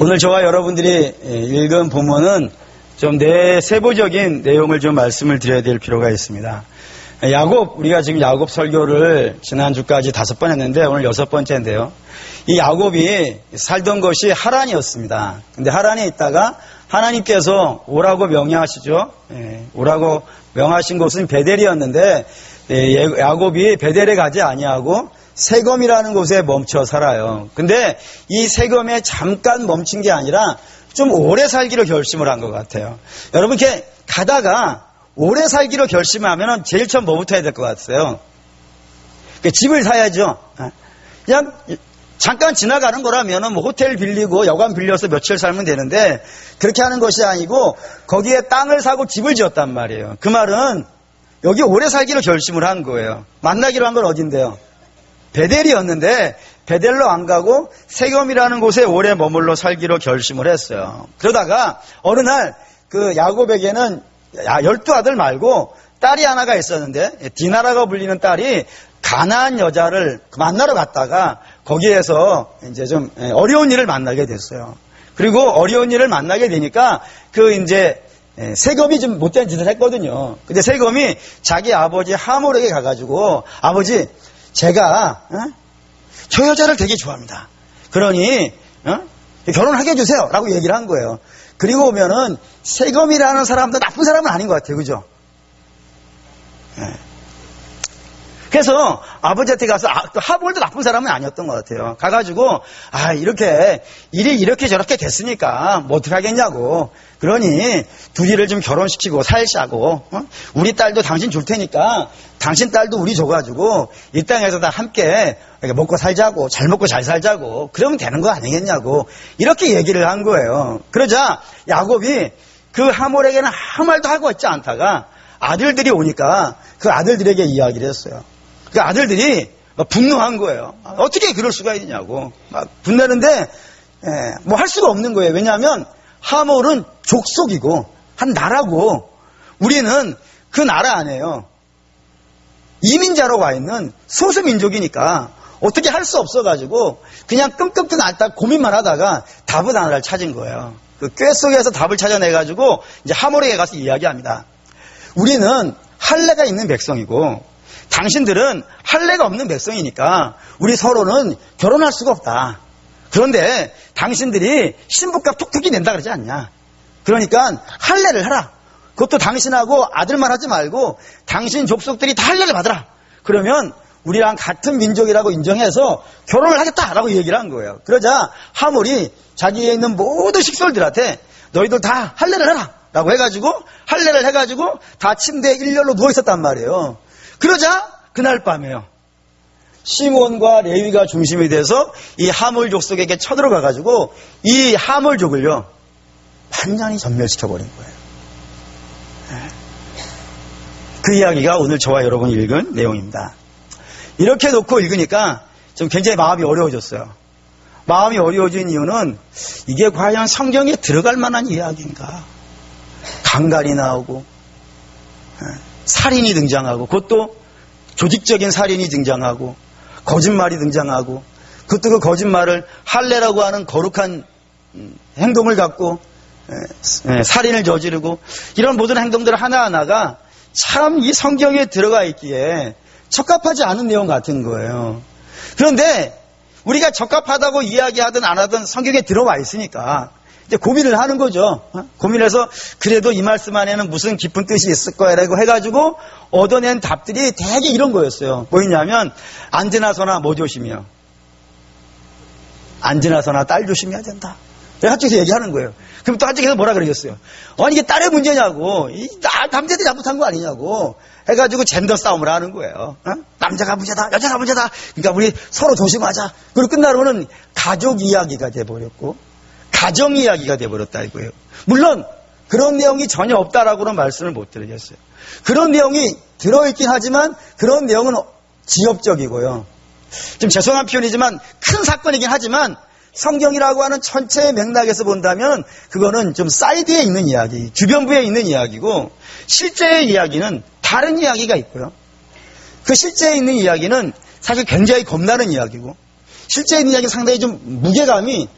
오늘 저와 여러분들이 읽은 본문은 좀 세부적인 내용을 좀 말씀을 드려야 될 필요가 있습니다. 우리가 지금 야곱 설교를 지난주까지 5번 했는데 오늘 6번째인데요. 이 야곱이 살던 것이 하란이었습니다. 근데 하란에 있다가 하나님께서 오라고 명령하시죠. 오라고 명하신 곳은 베델이었는데 야곱이 베델에 가지 아니하고 세검이라는 곳에 멈춰 살아요. 근데 이 세검에 잠깐 멈춘 게 아니라 좀 오래 살기로 결심을 한 것 같아요. 여러분 이렇게 가다가 오래 살기로 결심하면 제일 처음 뭐부터 해야 될 것 같아요? 집을 사야죠. 그냥 잠깐 지나가는 거라면 호텔 빌리고 여관 빌려서 며칠 살면 되는데 그렇게 하는 것이 아니고 거기에 땅을 사고 집을 지었단 말이에요. 그 말은 여기 오래 살기로 결심을 한 거예요. 만나기로 한 건 어딘데요? 베델이었는데 베델로 안 가고 세검이라는 곳에 오래 머물러 살기로 결심을 했어요. 그러다가 어느 날 그 야곱에게는 12아들 말고 딸이 하나가 있었는데 디나라가 불리는 딸이 가나안 여자를 만나러 갔다가 거기에서 이제 좀 어려운 일을 만나게 됐어요. 그리고 어려운 일을 만나게 되니까 세검이 좀 못된 짓을 했거든요. 근데 세검이 자기 아버지 하몰에게 가가지고 아버지 제가 저 여자를 되게 좋아합니다. 그러니 결혼하게 해주세요 라고 얘기를 한 거예요. 그리고 보면은 세검이라는 사람도 나쁜 사람은 아닌 것 같아요. 그죠? 그래서 아버지한테 가서 하몰도 나쁜 사람은 아니었던 것 같아요. 가가지고 일이 이렇게 저렇게 됐으니까 뭐 어떻게 하겠냐고. 그러니 둘이를 좀 결혼시키고 살자고. 우리 딸도 당신 줄 테니까 당신 딸도 우리 줘가지고 이 땅에서 다 함께 먹고 살자고, 잘 먹고 잘 살자고. 그러면 되는 거 아니겠냐고. 이렇게 얘기를 한 거예요. 그러자 야곱이 그 하몰에게는 아무 말도 하고 있지 않다가 아들들이 오니까 그 아들들에게 이야기를 했어요. 그 아들들이 분노한 거예요. 어떻게 그럴 수가 있냐고. 막 분내는데 뭐 할 수가 없는 거예요. 왜냐하면 하몰은 족속이고 한 나라고 우리는 그 나라 안에요. 이민자로 와 있는 소수민족이니까 어떻게 할 수 없어가지고 그냥 끙끙끙 앓다 고민만 하다가 답은 하나를 찾은 거예요. 그 꾀 속에서 답을 찾아내가지고 이제 하몰에게 가서 이야기합니다. 우리는 할례가 있는 백성이고 당신들은 할례가 없는 백성이니까 우리 서로는 결혼할 수가 없다. 그런데 당신들이 신부값 툭툭이 낸다 그러지 않냐. 그러니까 할례를 하라. 그것도 당신하고 아들만 하지 말고 당신 족속들이 다 할례를 받으라. 그러면 우리랑 같은 민족이라고 인정해서 결혼을 하겠다라고 얘기를 한 거예요. 그러자 하몰이 자기에 있는 모든 식솔들한테 너희들 다 할례를 해라 라고 해가지고 할례를 해가지고 다 침대에 일렬로 누워있었단 말이에요. 그러자 그날 밤에요. 시몬과 레위가 중심이 돼서 이 하몰 족속에게 쳐들어가가지고 이 하몰족을요 완전히 전멸시켜버린 거예요. 그 이야기가 오늘 저와 여러분이 읽은 내용입니다. 이렇게 놓고 읽으니까 좀 굉장히 마음이 어려워졌어요. 마음이 어려워진 이유는 이게 과연 성경에 들어갈 만한 이야기인가. 강간이 나오고 살인이 등장하고 그것도 조직적인 살인이 등장하고 거짓말이 등장하고 그것도 그 거짓말을 할례라고 하는 거룩한 행동을 갖고 살인을 저지르고 이런 모든 행동들 하나하나가 참 이 성경에 들어가 있기에 적합하지 않은 내용 같은 거예요. 그런데 우리가 적합하다고 이야기하든 안 하든 성경에 들어와 있으니까 이제 고민을 하는 거죠. 고민해서 그래도 이 말씀 안에는 무슨 깊은 뜻이 있을 거야라고 해가지고 얻어낸 답들이 되게 이런 거였어요. 뭐였냐면 안 지나서나 뭐 조심이요. 안 지나서나 딸 조심해야 된다. 한쪽에서 얘기하는 거예요. 그럼 또 한쪽에서 뭐라 그러겠어요. 아니 이게 딸의 문제냐고. 남자들이 잘못한 거 아니냐고. 해가지고 젠더 싸움을 하는 거예요. 남자가 문제다. 여자가 문제다. 그러니까 우리 서로 조심하자. 그리고 끝나고는 가족 이야기가 돼버렸고 가정 이야기가 돼버렸다 이거예요. 물론 그런 내용이 전혀 없다라고는 말씀을 못 드리겠어요. 그런 내용이 들어있긴 하지만 그런 내용은 지엽적이고요. 좀 죄송한 표현이지만 큰 사건이긴 하지만 성경이라고 하는 전체의 맥락에서 본다면 그거는 좀 사이드에 있는 이야기, 주변부에 있는 이야기고 실제의 이야기는 다른 이야기가 있고요. 그 실제에 있는 이야기는 사실 굉장히 겁나는 이야기고 실제에 있는 이야기는 상당히 좀 무게감이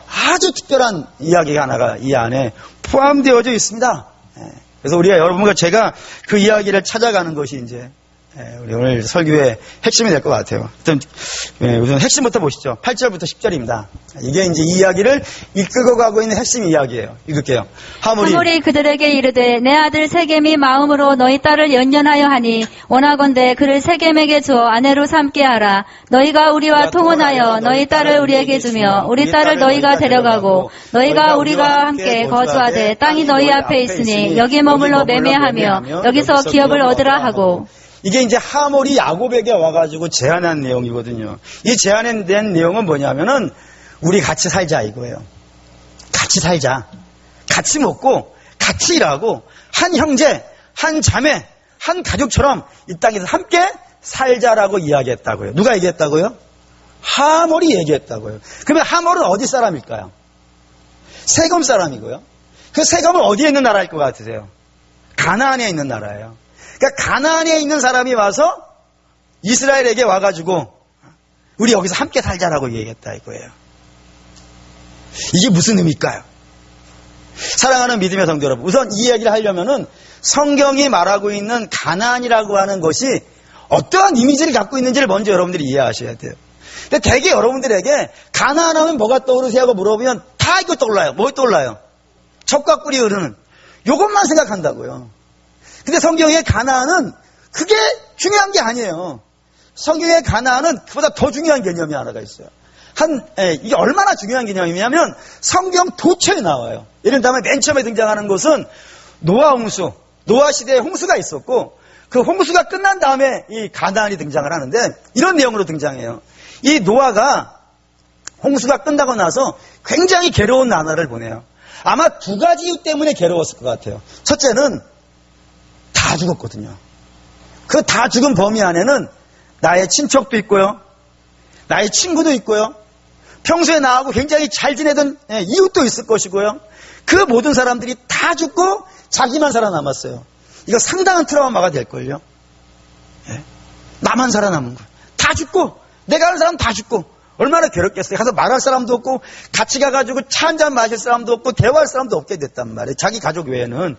아주 특별한 이야기가 하나가 이 안에 포함되어져 있습니다. 그래서 우리가 여러분과 제가 그 이야기를 찾아가는 것이 이제 우리 오늘 설교의 핵심이 될 것 같아요. 우선 핵심부터 보시죠. 8절부터 10절입니다. 이게 이제 이 이야기를 이끌고 가고 있는 핵심 이야기예요. 읽을게요. 하물이 그들에게 이르되 내 아들 세겜이 마음으로 너희 딸을 연연하여 하니 원하건대 그를 세겜에게 주어 아내로 삼게 하라. 너희가 우리와 통혼하여 너희 딸을 우리에게 주며 우리 딸을 너희가 데려가고 너희가 우리가 함께 거주하되 땅이 너희 앞에 있으니 여기 머물러 매매하며 여기서 기업을 얻으라 하고. 이게 이제 하몰이 야곱에게 와가지고 제안한 내용이거든요. 이 제안된 내용은 뭐냐면은 우리 같이 살자 이거예요. 같이 살자. 같이 먹고 같이 일하고 한 형제, 한 자매, 한 가족처럼 이 땅에서 함께 살자라고 이야기했다고요. 누가 얘기했다고요? 하몰이 얘기했다고요. 그러면 하몰은 어디 사람일까요? 세겜 사람이고요. 그 세겜은 어디에 있는 나라일 것 같으세요? 가나안에 있는 나라예요. 그러니까 가나안에 있는 사람이 와서 이스라엘에게 와가지고 우리 여기서 함께 살자라고 얘기했다 이거예요. 이게 무슨 의미일까요? 사랑하는 믿음의 성도 여러분, 우선 이 이야기를 하려면은 성경이 말하고 있는 가나안이라고 하는 것이 어떠한 이미지를 갖고 있는지를 먼저 여러분들이 이해하셔야 돼요. 근데 대개 여러분들에게 가나안 하면 뭐가 떠오르세요 하고 물어보면 다 이거 떠올라요. 뭐 떠올라요? 젖과 꿀이 흐르는 요것만 생각한다고요. 근데 성경의 가나안은 그게 중요한 게 아니에요. 성경의 가나안은 그보다 더 중요한 개념이 하나가 있어요. 이게 얼마나 중요한 개념이냐면 성경 도처에 나와요. 예를 들면 맨 처음에 등장하는 것은 노아 홍수, 노아 시대에 홍수가 있었고 그 홍수가 끝난 다음에 이 가나안이 등장을 하는데 이런 내용으로 등장해요. 이 노아가 홍수가 끝나고 나서 굉장히 괴로운 나날을 보내요. 아마 두 가지 이유 때문에 괴로웠을 것 같아요. 첫째는 다 죽었거든요. 그 다 죽은 범위 안에는 나의 친척도 있고요. 나의 친구도 있고요. 평소에 나하고 굉장히 잘 지내던 이웃도 있을 것이고요. 그 모든 사람들이 다 죽고 자기만 살아남았어요. 이거 상당한 트라우마가 될걸요. 나만 살아남은 거예요. 다 죽고 내가 아는 사람 다 죽고 얼마나 괴롭겠어요. 가서 말할 사람도 없고 같이 가가지고 차 한잔 마실 사람도 없고 대화할 사람도 없게 됐단 말이에요. 자기 가족 외에는.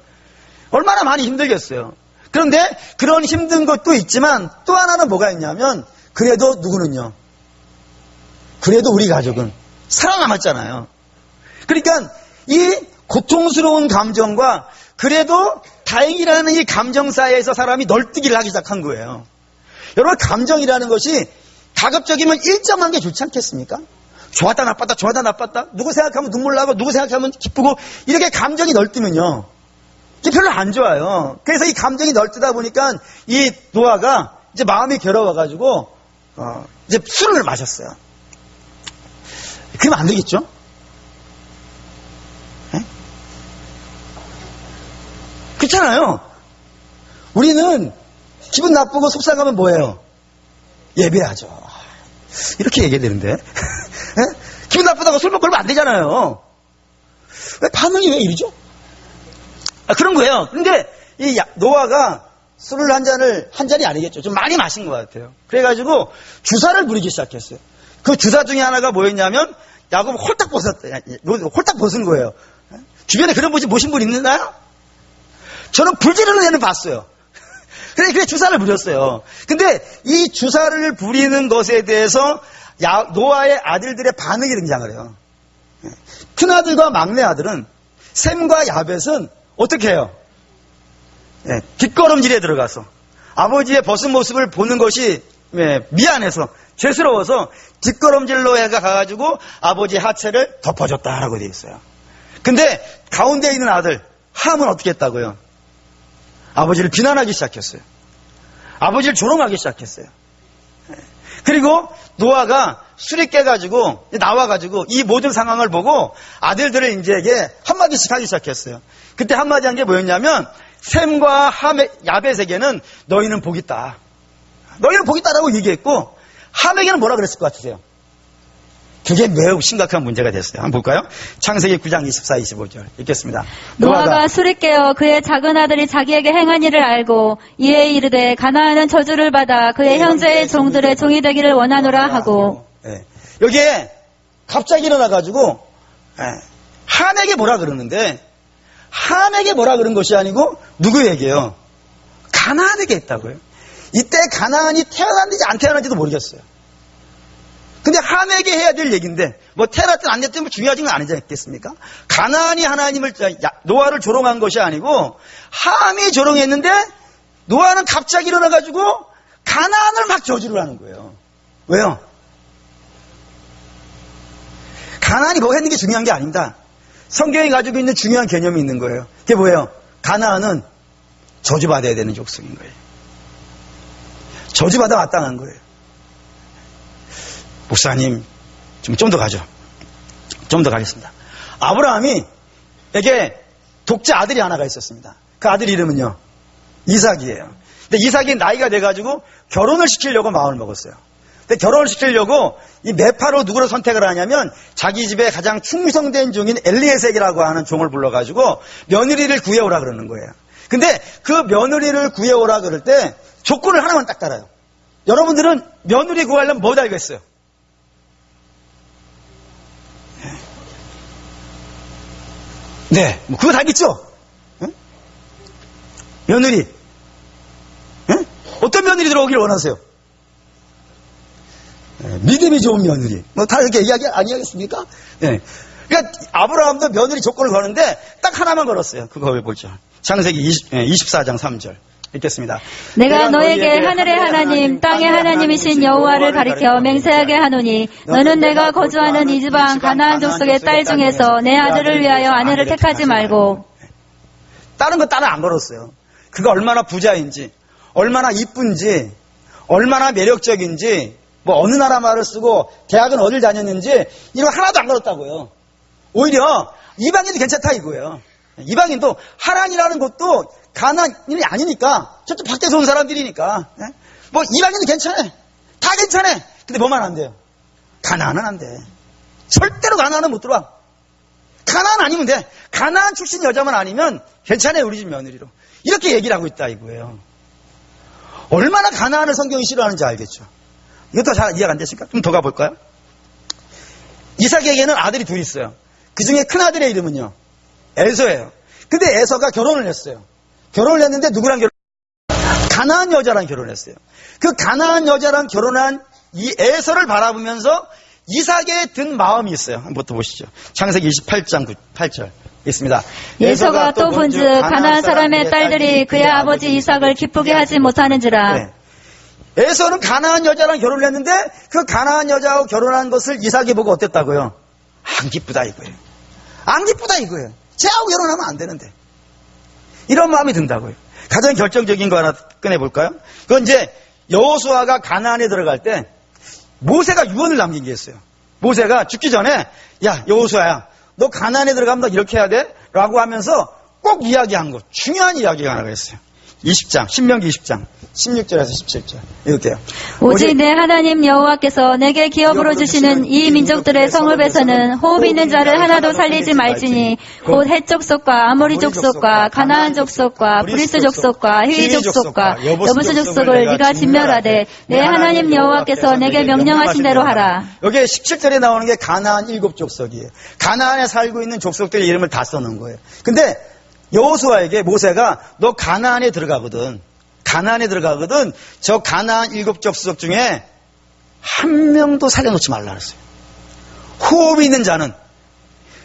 얼마나 많이 힘들겠어요. 그런데 그런 힘든 것도 있지만 또 하나는 뭐가 있냐면 그래도 누구는요? 그래도 우리 가족은 살아남았잖아요. 그러니까 이 고통스러운 감정과 그래도 다행이라는 이 감정 사이에서 사람이 널뛰기를 하기 시작한 거예요. 여러분 감정이라는 것이 가급적이면 일정한 게 좋지 않겠습니까? 좋았다 나빴다 좋았다 나빴다 누구 생각하면 눈물 나고 누구 생각하면 기쁘고 이렇게 감정이 널뛰면요. 별로 안 좋아요. 그래서 이 감정이 널뛰다 보니까 이 노아가 이제 마음이 괴로워가지고 이제 술을 마셨어요. 그러면 안 되겠죠? 에? 그렇잖아요. 우리는 기분 나쁘고 속상하면 뭐예요? 예배하죠. 이렇게 얘기해야 되는데 기분 나쁘다고 술 먹고 그러면 안 되잖아요. 왜 반응이 왜 이러죠? 그런 거예요. 근데 이 노아가 술을 한 잔이 아니겠죠. 좀 많이 마신 것 같아요. 그래가지고 주사를 부리기 시작했어요. 그 주사 중에 하나가 뭐였냐면 야곱을 홀딱 벗은 거예요. 주변에 그런 분이 모신 분 있나요? 저는 불 지르는 애는 봤어요. 그래 주사를 부렸어요. 근데 이 주사를 부리는 것에 대해서 노아의 아들들의 반응이 등장을 해요. 큰아들과 막내아들은 셈과 야벳은 어떻게 해요? 뒷걸음질에 들어가서 아버지의 벗은 모습을 보는 것이 미안해서 죄스러워서 뒷걸음질로 해가 가가지고 아버지의 하체를 덮어줬다라고 되어 있어요. 근데 가운데 있는 아들 함은 어떻게 했다고요? 아버지를 비난하기 시작했어요. 아버지를 조롱하기 시작했어요. 그리고 노아가 술이 깨가지고 나와가지고 이 모든 상황을 보고 아들들을 이제에게 한마디씩 하기 시작했어요. 그때 한마디 한 게 뭐였냐면 셈과 야벳에게는 너희는 복 있다. 너희는 복 있다라고 얘기했고 함에게는 뭐라 그랬을 것 같으세요? 그게 매우 심각한 문제가 됐어요. 한번 볼까요? 창세기 9장 24, 25절 읽겠습니다. 노아가 술에 깨어 그의 작은 아들이 자기에게 행한 일을 알고 이에 이르되 가나안은 저주를 받아 그의 형제의 종들의 종이 되기를 원하노라 하고. 여기에 갑자기 일어나가지고 함에게 뭐라 그러는데 함에게 뭐라 그런 것이 아니고 누구에게요? 가나안에게 했다고요. 이때 가나안이 태어났는지 안 태어났는지도 모르겠어요. 근데 함에게 해야 될 얘기인데 뭐 태어났든 안 됐든 중요하진 건 아니지 않겠습니까? 가나안이 하나님을 노아를 조롱한 것이 아니고 함이 조롱했는데 노아는 갑자기 일어나가지고 가나안을 막 저주를 하는 거예요. 왜요? 가나안이 뭐 했는 게 중요한 게 아닙니다. 성경이 가지고 있는 중요한 개념이 있는 거예요. 그게 뭐예요? 가나안은 저주받아야 되는 족속인 거예요. 저주받아 마땅한 거예요. 목사님, 좀 더 가죠. 좀 더 가겠습니다. 아브라함에게 독자 아들이 하나가 있었습니다. 그 아들 이름은요, 이삭이에요. 근데 이삭이 나이가 돼가지고 결혼을 시키려고 마음을 먹었어요. 근데 결혼을 시키려고 이 메파로 누구를 선택을 하냐면 자기 집에 가장 충성된 종인 엘리에셀이라고 하는 종을 불러가지고 며느리를 구해오라 그러는 거예요. 근데 그 며느리를 구해오라 그럴 때 조건을 하나만 딱 달아요. 여러분들은 며느리 구하려면 뭐 달겠어요? 네, 뭐 그거 달겠죠? 응? 며느리. 응? 어떤 며느리 들어오기를 원하세요? 믿음이 좋은 며느리. 뭐 다 이렇게 아니하겠습니까? 네. 그러니까 아브라함도 며느리 조건을 거는데 딱 하나만 걸었어요. 그거 보죠. 창세기 24장 3절. 읽겠습니다. 내가 너에게 하늘의 하나님, 땅의 하나님이신 여호와를 가리켜 맹세하게 하노니 너는 내가 거주하는 이 지방 가나안 족속의 딸 중에서 내 아들을 위하여 아내를 택하지 말고. 다른 거 따로 안 걸었어요. 그가 얼마나 부자인지, 얼마나 이쁜지, 얼마나 매력적인지, 뭐 어느 나라 말을 쓰고 대학은 어딜 다녔는지 이런 거 하나도 안 걸었다고요. 오히려 이방인도 괜찮다 이거예요. 이방인도 하란이라는 것도 가나안이 아니니까 저쪽 밖에서 온 사람들이니까 뭐 이방인도 괜찮아. 다 괜찮아. 근데 뭐만 안 돼요? 가나안은 안 돼. 절대로 가나안은 못 들어와. 가나안 아니면 돼. 가나안 출신 여자만 아니면 괜찮아요. 우리 집 며느리로. 이렇게 얘기를 하고 있다 이거예요. 얼마나 가나안을 성경이 싫어하는지 알겠죠. 이것도 잘 이해가 안 되실까? 좀 더 가볼까요? 이삭에게는 아들이 둘이 있어요. 그 중에 큰 아들의 이름은요, 에서예요. 근데 에서가 결혼을 했어요. 결혼을 했는데 누구랑 가나안 여자랑 결혼했어요. 그 가나안 여자랑 결혼한 이 에서를 바라보면서 이삭에 든 마음이 있어요. 한번 또 보시죠. 창세기 28장 8절 있습니다. 에서가 또 본즉 가나안 사람의 딸들이 그의 아버지 이삭을 기쁘게 하지 못하는지라. 네. 에서는 가나안 여자랑 결혼을 했는데 그 가나안 여자하고 결혼한 것을 이삭이 보고 어땠다고요? 안 기쁘다 이거예요. 안 기쁘다 이거예요. 쟤하고 결혼하면 안 되는데. 이런 마음이 든다고요. 가장 결정적인 거 하나 꺼내볼까요? 그건 이제 여호수아가 가나안에 들어갈 때 모세가 유언을 남긴 게 있어요. 모세가 죽기 전에 야 여호수아야 너 가나안에 들어가면 너 이렇게 해야 돼? 라고 하면서 꼭 이야기한 거 중요한 이야기가 하나가 있어요. 20장 신명기 20장 16절에서 17절 이렇게요. 오직 내 하나님 여호와께서 내게 기업으로 주시는 이 민족들의 성읍에서는 호흡 있는 자를 하나도 살리지 말지니 곧 헷 족속과 아모리 족속과 가나안 족속과 브리스 족속과 히위 족속과 여부스 족속을 네가 진멸하되 내 하나님 여호와께서 내게 명령하신 대로 하라. 여기에 17절에 나오는 게 가나안 7족속이에요. 가나안에 살고 있는 족속들의 이름을 다 써놓은 거예요. 근데 여호수아에게 모세가 너 가나안에 들어가거든. 저 가나안 7족속 중에 한 명도 살려놓지 말라 그랬어요. 호흡이 있는 자는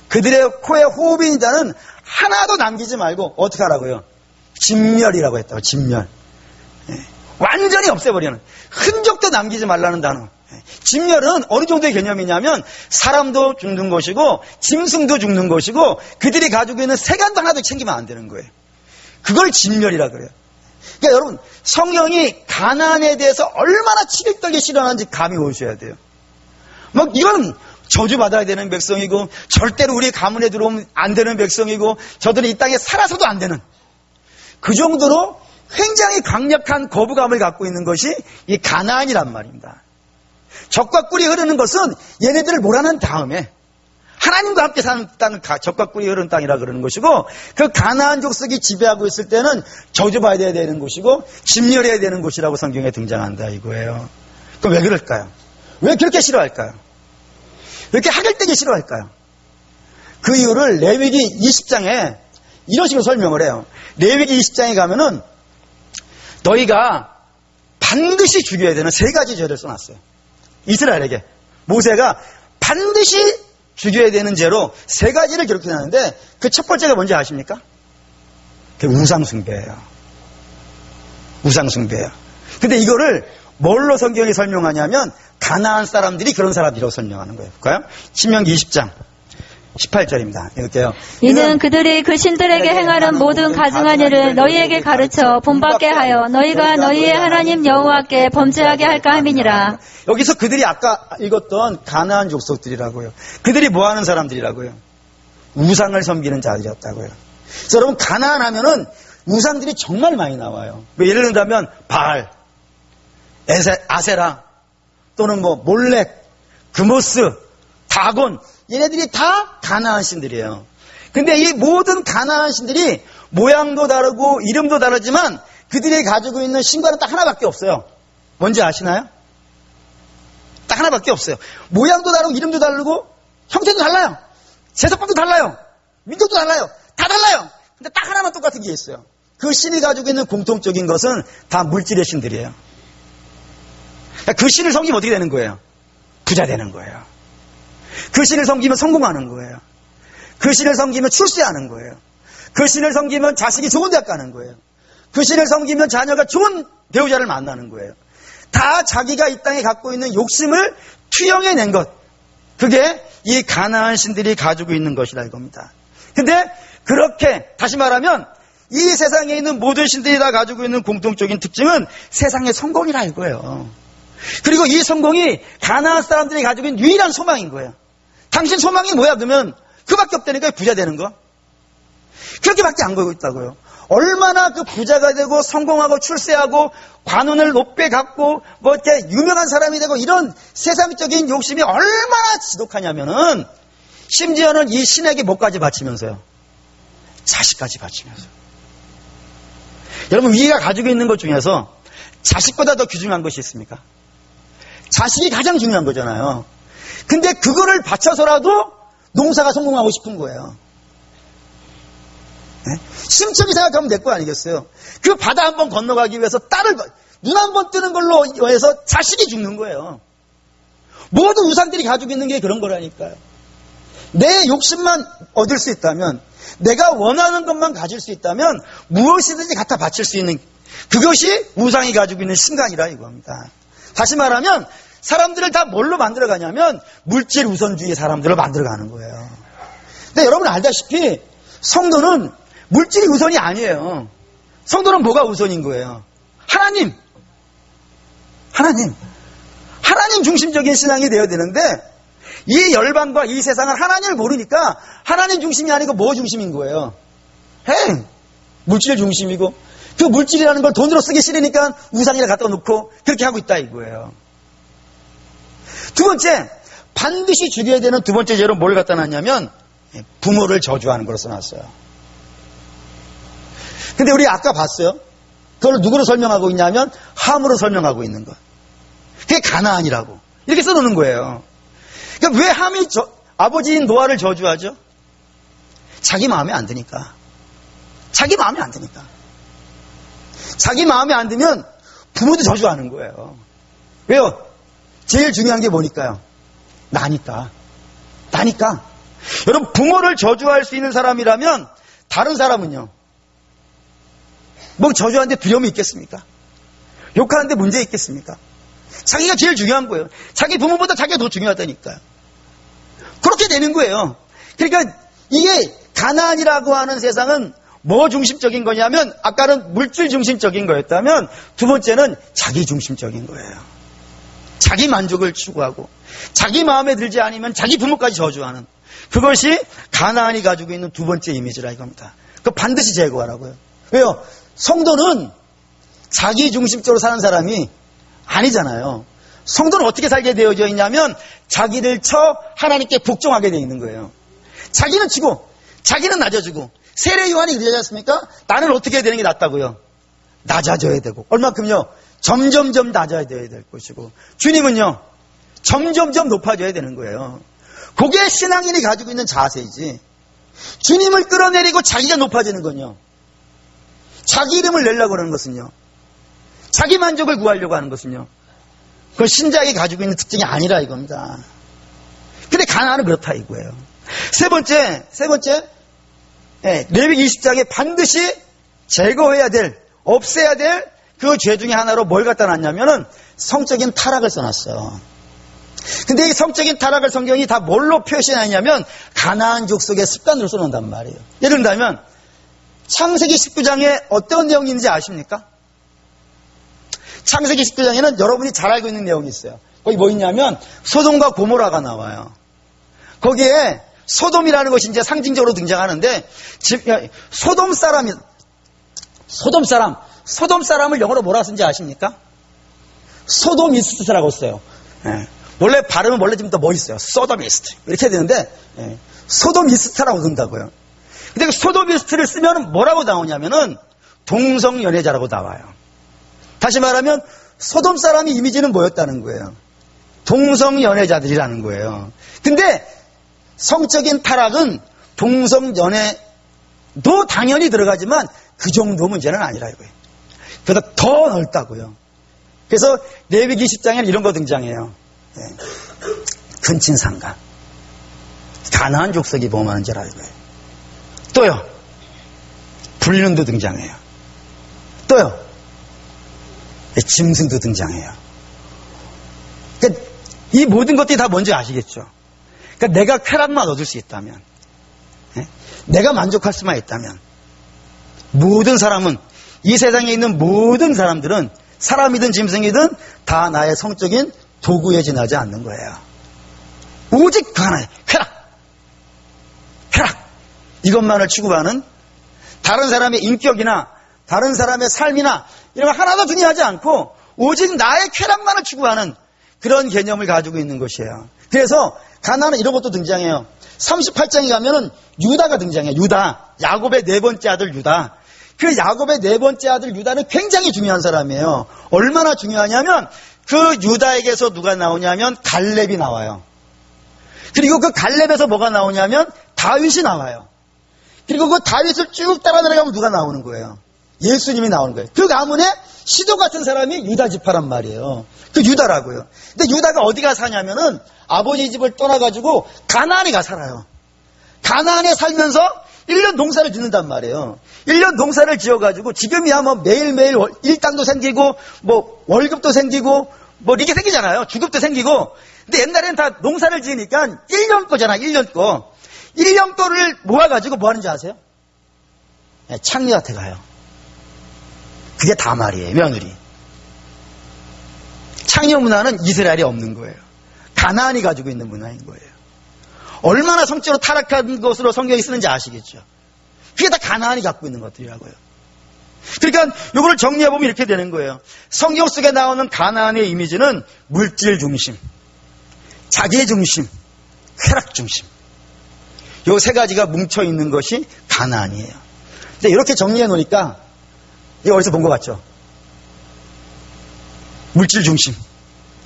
그들의 코에 호흡이 있는 자는 하나도 남기지 말고 어떻게 하라고요? 진멸이라고 했다고. 진멸. 완전히 없애버리는 흔적도 남기지 말라는 단어. 진멸은 어느 정도의 개념이냐면 사람도 죽는 것이고 짐승도 죽는 것이고 그들이 가지고 있는 세간도 하나도 챙기면 안 되는 거예요. 그걸 진멸이라 그래요. 그러니까 여러분 성경이 가나안에 대해서 얼마나 치밀하게 실현하는지 감이 오셔야 돼요. 막 이건 저주받아야 되는 백성이고 절대로 우리 가문에 들어오면 안 되는 백성이고 저들은 이 땅에 살아서도 안 되는 그 정도로 굉장히 강력한 거부감을 갖고 있는 것이 이 가나안이란 말입니다. 적과 꿀이 흐르는 것은 얘네들을 몰아낸 다음에 하나님과 함께 사는 땅은 적과 꿀이 흐르는 땅이라 그러는 것이고 그 가나안 족속이 지배하고 있을 때는 저주받아야 되는 곳이고 진멸해야 되는 곳이라고 성경에 등장한다 이거예요. 그럼 왜 그럴까요? 왜 그렇게 싫어할까요? 왜 이렇게 하ገል되게 싫어할까요? 그 이유를 레위기 20장에 이런 식으로 설명을 해요. 레위기 20장에 가면은 너희가 반드시 죽여야 되는 3가지 죄를 써놨어요. 이스라엘에게 모세가 반드시 죽여야 되는 죄로 3가지를 기록해놨는데 그 첫 번째가 뭔지 아십니까? 그게 우상숭배예요. 우상숭배예요. 근데 이거를 뭘로 성경이 설명하냐면 가나안 사람들이 그런 사람이라고 설명하는 거예요. 볼까요? 신명기 20장 18절입니다. 이렇게요. 이는 그들이 그 신들에게 행하는 모든 가증한 일을 너희에게 가르쳐 본받게 하여 너희가 너희의 하나님 여호와께 범죄하게 할까 함이니라. 여기서 그들이 아까 읽었던 가나안 족속들이라고요. 그들이 뭐 하는 사람들이라고요? 우상을 섬기는 자들이었다고요. 그래서 여러분 가나안 하면은 우상들이 정말 많이 나와요. 예를 들자면 바알, 아세라 또는 뭐 몰렉, 그모스, 다곤 얘네들이 다 가나안 신들이에요. 근데 이 모든 가나안 신들이 모양도 다르고 이름도 다르지만 그들이 가지고 있는 신과는 딱 하나밖에 없어요. 뭔지 아시나요? 딱 하나밖에 없어요. 모양도 다르고 이름도 다르고 형태도 달라요. 제사법도 달라요. 민족도 달라요. 다 달라요. 근데 딱 하나만 똑같은 게 있어요. 그 신이 가지고 있는 공통적인 것은 다 물질의 신들이에요. 그 신을 섬기면 어떻게 되는 거예요? 부자 되는 거예요. 그 신을 섬기면 성공하는 거예요. 그 신을 섬기면 출세하는 거예요. 그 신을 섬기면 자식이 좋은 대학 가는 거예요. 그 신을 섬기면 자녀가 좋은 배우자를 만나는 거예요. 다 자기가 이 땅에 갖고 있는 욕심을 투영해낸 것. 그게 이 가나안 신들이 가지고 있는 것이다 이겁니다. 근데 그렇게 다시 말하면 이 세상에 있는 모든 신들이 다 가지고 있는 공통적인 특징은 세상의 성공이라 이거예요. 그리고 이 성공이 가나안 사람들이 가지고 있는 유일한 소망인 거예요. 당신 소망이 뭐야? 그러면 그밖에 없다니까 부자 되는 거. 그렇게밖에 안 보이고 있다고요. 얼마나 그 부자가 되고 성공하고 출세하고 관운을 높게 갖고 뭐 이렇게 유명한 사람이 되고 이런 세상적인 욕심이 얼마나 지독하냐면은 심지어는 이 신에게 뭐까지 바치면서요? 자식까지 바치면서. 여러분 우리가 가지고 있는 것 중에서 자식보다 더 귀중한 것이 있습니까? 자식이 가장 중요한 거잖아요. 근데 그거를 바쳐서라도 농사가 성공하고 싶은 거예요. 네? 심층이 생각하면 될 거 아니겠어요? 그 바다 한번 건너가기 위해서 딸을 눈 한번 뜨는 걸로 해서 자식이 죽는 거예요. 모든 우상들이 가지고 있는 게 그런 거라니까요. 내 욕심만 얻을 수 있다면, 내가 원하는 것만 가질 수 있다면 무엇이든지 갖다 바칠 수 있는 그것이 우상이 가지고 있는 신간이라 이겁니다. 다시 말하면 사람들을 다 뭘로 만들어가냐면 물질 우선주의 사람들로 만들어가는 거예요. 근데 여러분 알다시피 성도는 물질이 우선이 아니에요. 성도는 뭐가 우선인 거예요? 하나님 중심적인 신앙이 되어야 되는데 이 열방과 이 세상은 하나님을 모르니까 하나님 중심이 아니고 뭐 중심인 거예요? 물질 중심이고 그 물질이라는 걸 돈으로 쓰기 싫으니까 우상이라 갖다 놓고 그렇게 하고 있다 이거예요. 두 번째, 반드시 죽여야 되는 두 번째 죄로 뭘 갖다 놨냐면 부모를 저주하는 걸 써놨어요. 근데 우리 아까 봤어요. 그걸 누구로 설명하고 있냐면 함으로 설명하고 있는 것. 그게 가나안이라고 이렇게 써놓는 거예요. 그러니까 왜 함이 아버지인 노아를 저주하죠? 자기 마음에 안 드니까. 자기 마음에 안 드니까. 자기 마음에 안 들면 부모도 저주하는 거예요. 왜요? 제일 중요한 게 뭐니까요? 나니까. 여러분 부모를 저주할 수 있는 사람이라면 다른 사람은요? 뭐 저주하는데 두려움이 있겠습니까? 욕하는데 문제 있겠습니까? 자기가 제일 중요한 거예요. 자기 부모보다 자기가 더 중요하다니까요. 그렇게 되는 거예요. 그러니까 이게 가나안이라고 하는 세상은 뭐 중심적인 거냐면 아까는 물질 중심적인 거였다면 두 번째는 자기 중심적인 거예요. 자기 만족을 추구하고 자기 마음에 들지 않으면 자기 부모까지 저주하는 그것이 가나안이 가지고 있는 두 번째 이미지라 이겁니다. 그거 반드시 제거하라고요. 왜요? 성도는 자기 중심적으로 사는 사람이 아니잖아요. 성도는 어떻게 살게 되어져 있냐면 자기를 쳐 하나님께 복종하게 되어 있는 거예요. 자기는 치고 자기는 낮아지고 세례 요한이 그러지 않습니까? 나는 어떻게 해야 되는 게 낫다고요? 낮아져야 되고 얼마큼요? 점점점 낮아야 될 것이고 주님은요 점점점 높아져야 되는 거예요. 그게 신앙인이 가지고 있는 자세이지 주님을 끌어내리고 자기가 높아지는 건요. 자기 이름을 내려고 하는 것은요. 자기 만족을 구하려고 하는 것은요. 그건 신자에게 가지고 있는 특징이 아니라 이겁니다. 근데 가나안은 그렇다 이거예요. 세 번째, 레위기 20장에 반드시 제거해야 될, 없애야 될 그 죄 중에 하나로 뭘 갖다 놨냐면은 성적인 타락을 써놨어요. 근데 이 성적인 타락을 성경이 다 뭘로 표시하냐면 가나안 족속의 습관으로 써놓는단 말이에요. 예를 들면 창세기 19장에 어떤 내용이 있는지 아십니까? 창세기 19장에는 여러분이 잘 알고 있는 내용이 있어요. 거기 뭐 있냐면 소돔과 고모라가 나와요. 거기에 소돔이라는 것이 이제 상징적으로 등장하는데 소돔 사람을 영어로 뭐라 쓰는지 아십니까? 소도미스트라고 써요. 예. 원래 발음은 원래 좀 더 멋있어요. 소도미스트 이렇게 되는데 소도미스트라고 쓴다고요. 근데 그 소도미스트를 쓰면 뭐라고 나오냐면은 동성연애자라고 나와요. 다시 말하면 소돔 사람의 이미지는 뭐였다는 거예요? 동성연애자들이라는 거예요. 근데 성적인 타락은 동성연애도 당연히 들어가지만 그 정도 문제는 아니라 이거예요. 그보다 더 넓다고요. 그래서 레위기 10장에는 이런 거 등장해요. 근친상간. 가나안 족속이 범하는 죄라 이거예요. 또요. 불륜도 등장해요. 또요. 짐승도 등장해요. 그러니까 이 모든 것들이 다 뭔지 아시겠죠? 그러니까 내가 쾌락만 얻을 수 있다면, 내가 만족할 수만 있다면, 모든 사람은, 이 세상에 있는 모든 사람들은 사람이든 짐승이든 다 나의 성적인 도구에 지나지 않는 거예요. 오직 그 하나예요. 쾌락. 이것만을 추구하는 다른 사람의 인격이나 다른 사람의 삶이나 이런 거 하나도 중요하지 않고 오직 나의 쾌락만을 추구하는 그런 개념을 가지고 있는 것이에요. 그래서 가나안은 이런 것도 등장해요. 38장에 가면은 유다가 등장해요. 유다. 야곱의 네 번째 아들 유다. 그 야곱의 네 번째 아들 유다는 굉장히 중요한 사람이에요. 얼마나 중요하냐면 그 유다에게서 누가 나오냐면 갈렙이 나와요. 그리고 그 갈렙에서 뭐가 나오냐면 다윗이 나와요. 그리고 그 다윗을 쭉 따라 내려가면 누가 나오는 거예요? 예수님이 나오는 거예요. 그 가문에 시도 같은 사람이 유다 지파란 말이에요. 그 유다라고요. 근데 유다가 어디가 사냐면은 아버지 집을 떠나가지고 가나안에 가 살아요. 가나안에 살면서 1년 농사를 짓는단 말이에요. 1년 농사를 지어가지고 지금이야 뭐 매일매일 일당도 생기고 뭐 월급도 생기고 뭐 이렇게 생기잖아요. 주급도 생기고. 근데 옛날에는 다 농사를 지으니까 1년 거잖아. 1년 거. 1년 거를 모아가지고 뭐 하는지 아세요? 창녀한테 가요. 그게 다 말이에요. 며느리. 창녀 문화는 이스라엘에 없는 거예요. 가나안이 가지고 있는 문화인 거예요. 얼마나 성적으로 타락한 것으로 성경이 쓰는지 아시겠죠? 그게 다 가나안이 갖고 있는 것들이라고요. 그러니까 이걸 정리해보면 이렇게 되는 거예요. 성경 속에 나오는 가나안의 이미지는 물질 중심, 자기 중심, 쾌락 중심. 이 세 가지가 뭉쳐있는 것이 가나안이에요. 근데 이렇게 정리해 놓으니까 이거 어디서 본 것 같죠? 물질 중심,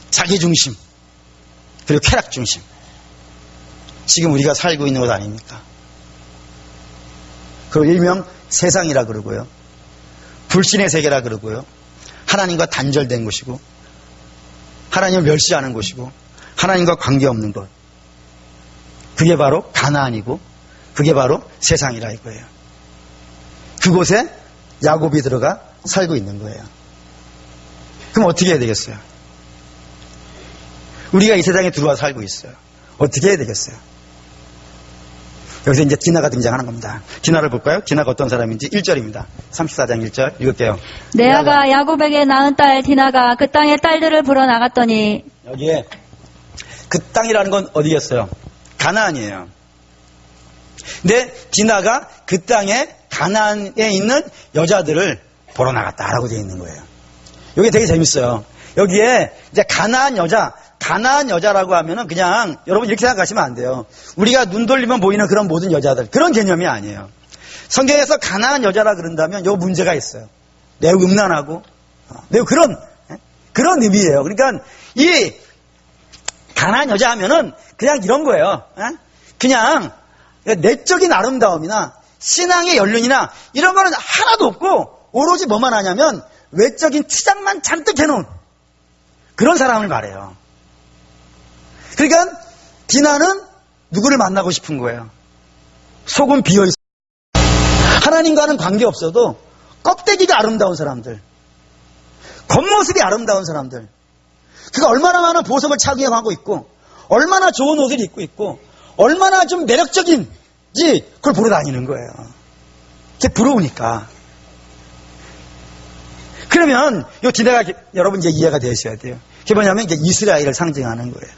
자기 중심, 그리고 쾌락 중심. 지금 우리가 살고 있는 것 아닙니까? 그걸 일명 세상이라 그러고요. 불신의 세계라 그러고요. 하나님과 단절된 곳이고 하나님을 멸시하는 곳이고 하나님과 관계없는 것. 그게 바로 가나안이고 그게 바로 세상이라 이거예요. 그곳에 야곱이 들어가 살고 있는 거예요. 그럼 어떻게 해야 되겠어요? 우리가 이 세상에 들어와 살고 있어요. 어떻게 해야 되겠어요? 여기서 이제 디나가 등장하는 겁니다. 디나를 볼까요? 디나가 어떤 사람인지 1절입니다. 34장 1절 읽을게요. 레아가 야곱에게 낳은 딸 디나가 그 땅의 딸들을 불어나갔더니 여기에 그 땅이라는 건 어디겠어요? 가나안이에요. 근데 디나가 그 땅에 가나안에 있는 여자들을 보러 나갔다라고 되어 있는 거예요. 여기 되게 재밌어요. 여기에 이제 가나안 여자라고 하면은 그냥 여러분 이렇게 생각하시면 안 돼요. 우리가 눈 돌리면 보이는 그런 모든 여자들 그런 개념이 아니에요. 성경에서 가나안 여자라 그런다면 요 문제가 있어요. 매우 음란하고 매우 그런 의미예요. 그러니까 이 가나안 여자 하면은 그냥 이런 거예요. 그냥 내적인 아름다움이나 신앙의 연륜이나 이런 거는 하나도 없고 오로지 뭐만 하냐면 외적인 치장만 잔뜩 해놓은 그런 사람을 말해요. 그러니까 디나는 누구를 만나고 싶은 거예요? 속은 비어있어. 하나님과는 관계없어도 껍데기가 아름다운 사람들, 겉모습이 아름다운 사람들, 그가 얼마나 많은 보석을 착용하고 있고 얼마나 좋은 옷을 입고 있고 얼마나 좀 매력적인지 그걸 보러 다니는 거예요. 그게 부러우니까. 그러면 이 디나가 여러분 이제 이해가 되셔야 돼요. 그게 뭐냐면 이제 이스라엘을 상징하는 거예요.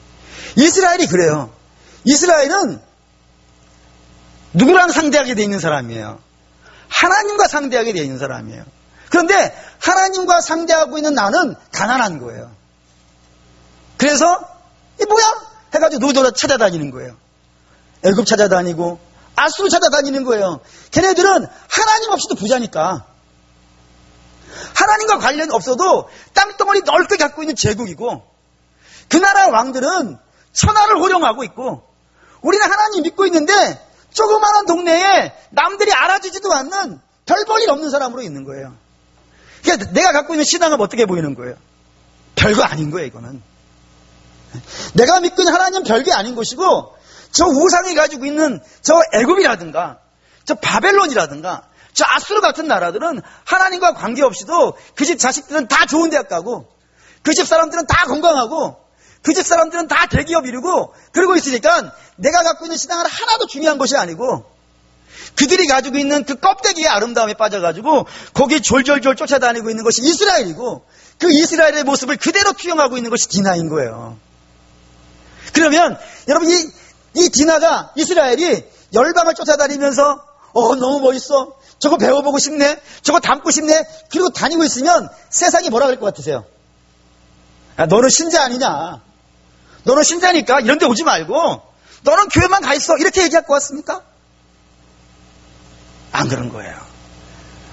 이스라엘이 그래요. 이스라엘은 누구랑 상대하게 돼 있는 사람이에요? 하나님과 상대하게 돼 있는 사람이에요. 그런데 하나님과 상대하고 있는 나는 가난한 거예요. 그래서 이 뭐야? 해가지고 누구더러 찾아다니는 거예요. 애굽 찾아다니고 아수르 찾아다니는 거예요. 걔네들은 하나님 없이도 부자니까. 하나님과 관련 없어도 땅덩어리 넓게 갖고 있는 제국이고 그 나라 왕들은 천하를 호령하고 있고 우리는 하나님 믿고 있는데 조그마한 동네에 남들이 알아주지도 않는 별 볼 일 없는 사람으로 있는 거예요. 그러니까 내가 갖고 있는 신앙은 어떻게 보이는 거예요? 별거 아닌 거예요, 이거는. 내가 믿고 있는 하나님은 별게 아닌 것이고 저 우상이 가지고 있는 저 애굽이라든가 저 바벨론이라든가 저 아수르 같은 나라들은 하나님과 관계없이도 그 집 자식들은 다 좋은 대학 가고 그 집 사람들은 다 건강하고 그 집 사람들은 다 대기업 이루고 그러고 있으니까 내가 갖고 있는 신앙은 하나도 중요한 것이 아니고 그들이 가지고 있는 그 껍데기의 아름다움에 빠져가지고 거기 졸졸졸 쫓아다니고 있는 것이 이스라엘이고 그 이스라엘의 모습을 그대로 투영하고 있는 것이 디나인 거예요. 그러면 여러분 이 디나가 이스라엘이 열방을 쫓아다니면서 너무 멋있어. 저거 배워보고 싶네. 저거 닮고 싶네. 그리고 다니고 있으면 세상이 뭐라 그럴 것 같으세요? 너는 신자 아니냐. 너는 신자니까 이런 데 오지 말고 너는 교회만 가 있어. 이렇게 얘기할 것 같습니까? 안 그런 거예요.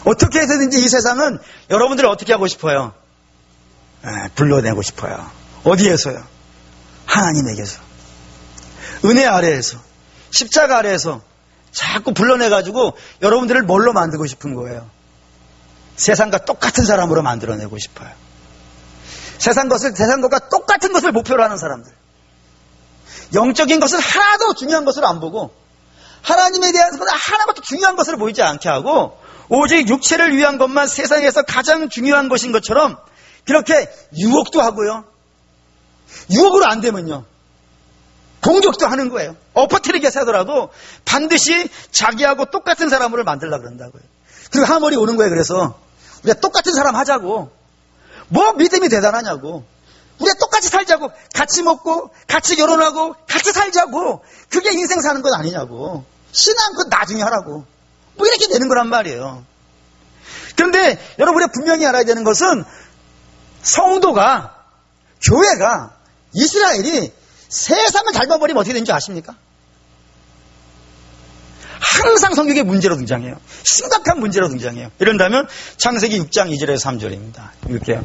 어떻게 해서든지 이 세상은 여러분들을 어떻게 하고 싶어요? 불러내고 싶어요. 어디에서요? 하나님에게서. 은혜 아래에서. 십자가 아래에서 자꾸 불러내가지고 여러분들을 뭘로 만들고 싶은 거예요? 세상과 똑같은 사람으로 만들어내고 싶어요. 세상 것과 똑같은 것을 목표로 하는 사람들. 영적인 것은 하나도 중요한 것을 안 보고 하나님에 대해서는 하나밖에 중요한 것을 보이지 않게 하고 오직 육체를 위한 것만 세상에서 가장 중요한 것인 것처럼 그렇게 유혹도 하고요. 유혹으로 안 되면요. 공격도 하는 거예요. 엎어뜨리게 하더라도 반드시 자기하고 똑같은 사람으로 만들려고 그런다고요. 그리고 하모리 오는 거예요. 그래서 우리가 똑같은 사람 하자고. 뭐 믿음이 대단하냐고. 우리가 똑같이 살자고. 같이 먹고 같이 결혼하고 같이 살자고. 그게 인생 사는 것 아니냐고. 신앙 그건 나중에 하라고. 뭐 이렇게 되는 거란 말이에요. 그런데 여러분 우리가 분명히 알아야 되는 것은 성도가 교회가 이스라엘이 세상을 닮아버리면 어떻게 되는지 아십니까? 항상 성경에 문제로 등장해요. 심각한 문제로 등장해요. 이런다면 창세기 6장 2절에서 3절입니다. 읽을게요.